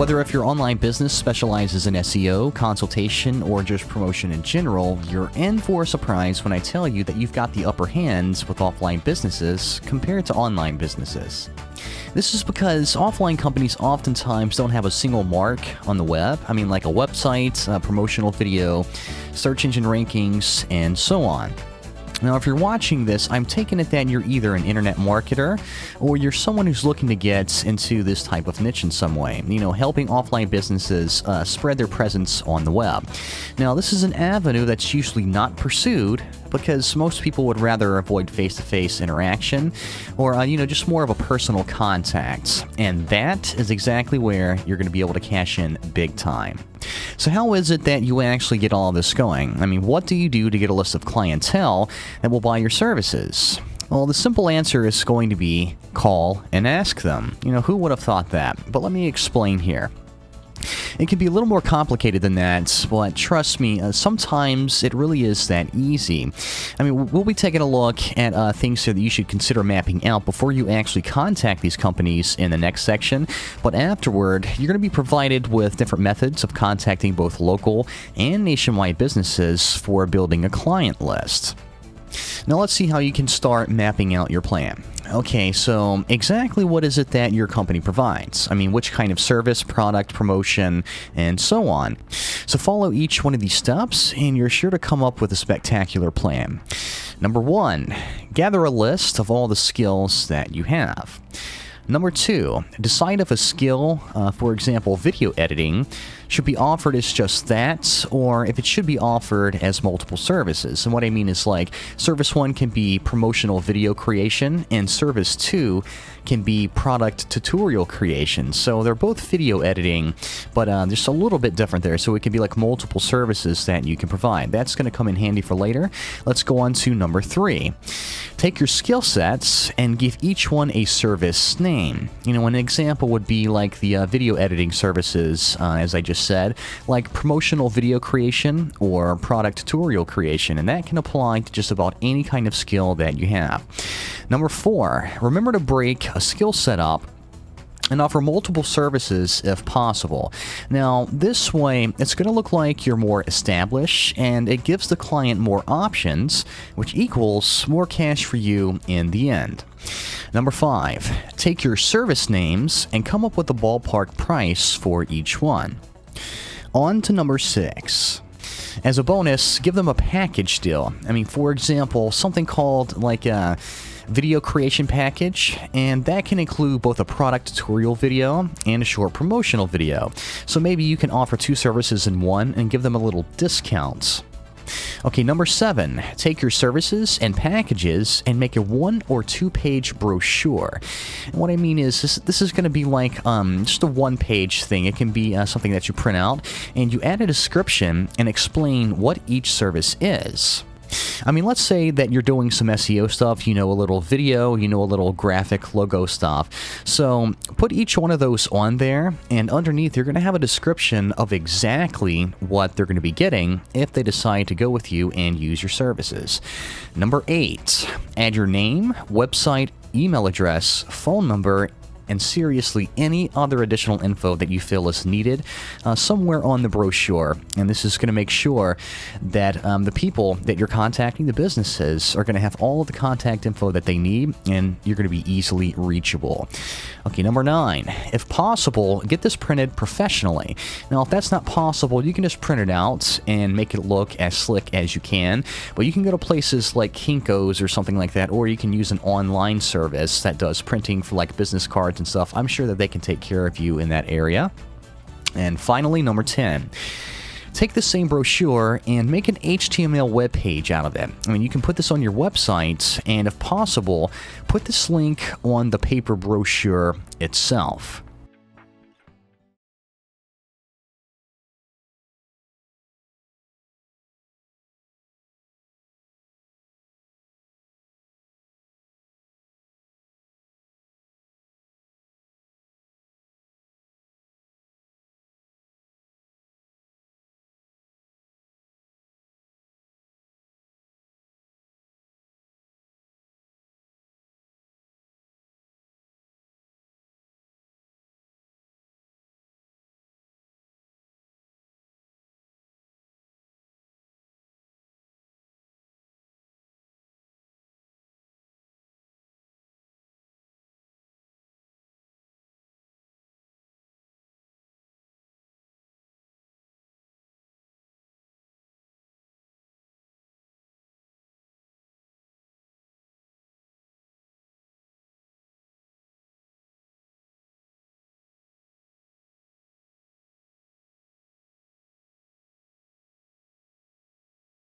Whether if your online business specializes in SEO, consultation, or just promotion in general, you're in for a surprise when I tell you that you've got the upper hand with offline businesses compared to online businesses. This is because offline companies oftentimes don't have a single mark on the web. I mean, like a website, a promotional video, search engine rankings, and so on. Now, if you're watching this, I'm taking it that you're either an internet marketer or you're someone who's looking to get into this type of niche in some way, helping offline businesses spread their presence on the web. Now, this is an avenue that's usually not pursued because most people would rather avoid face-to-face interaction or, just more of a personal contact. And that is exactly where you're going to be able to cash in big time. So how is it that you actually get all of this going? I mean, what do you do to get a list of clientele that will buy your services? Well, the simple answer is going to be call and ask them. Who would have thought that? But let me explain here. It can be a little more complicated than that, but trust me, sometimes it really is that easy. I mean, we'll be taking a look at things here that you should consider mapping out before you actually contact these companies in the next section, but afterward, you're going to be provided with different methods of contacting both local and nationwide businesses for building a client list. Now let's see how you can start mapping out your plan. Okay, so exactly what is it that your company provides? I mean, which kind of service, product, promotion, and so on. So follow each one of these steps, and you're sure to come up with a spectacular plan. Number 1, gather a list of all the skills that you have. Number 2, decide if a skill, for example, video editing, should be offered as just that, or if it should be offered as multiple services. And what I mean is, like, Service 1 can be promotional video creation, and Service 2 can be product tutorial creation. So they're both video editing, but just a little bit different there. So it can be like multiple services that you can provide. That's going to come in handy for later. Let's go on to number 3. Take your skill sets and give each one a service name. An example would be like the video editing services, as I just said, like promotional video creation or product tutorial creation, and that can apply to just about any kind of skill that you have. Number 4, remember to break a skill set up and offer multiple services if possible. Now, this way, it's going to look like you're more established, and it gives the client more options, which equals more cash for you in the end. Number 5, take your service names and come up with a ballpark price for each one. On to number 6. As a bonus, give them a package deal. I mean, for example, something called like a video creation package, and that can include both a product tutorial video and a short promotional video. So maybe you can offer 2 services in one and give them a little discount. Okay, number 7, take your services and packages and make a 1 or 2 page brochure. And what I mean is this is going to be like just a 1-page thing. It can be something that you print out and you add a description and explain what each service is. I mean, let's say that you're doing some SEO stuff, a little video, a little graphic logo stuff. So put each one of those on there, and underneath you're going to have a description of exactly what they're going to be getting if they decide to go with you and use your services. Number 8, add your name, website, email address, phone number, and seriously any other additional info that you feel is needed somewhere on the brochure. And this is going to make sure that the people that you're contacting, the businesses, are going to have all of the contact info that they need, and you're going to be easily reachable. Okay, number 9, if possible, get this printed professionally. Now, if that's not possible, you can just print it out and make it look as slick as you can, but you can go to places like Kinko's or something like that, or you can use an online service that does printing for like business cards and stuff. I'm sure that they can take care of you in that area. And finally, number 10, take the same brochure and make an HTML web page out of it. I mean, you can put this on your website, and if possible, put this link on the paper brochure itself.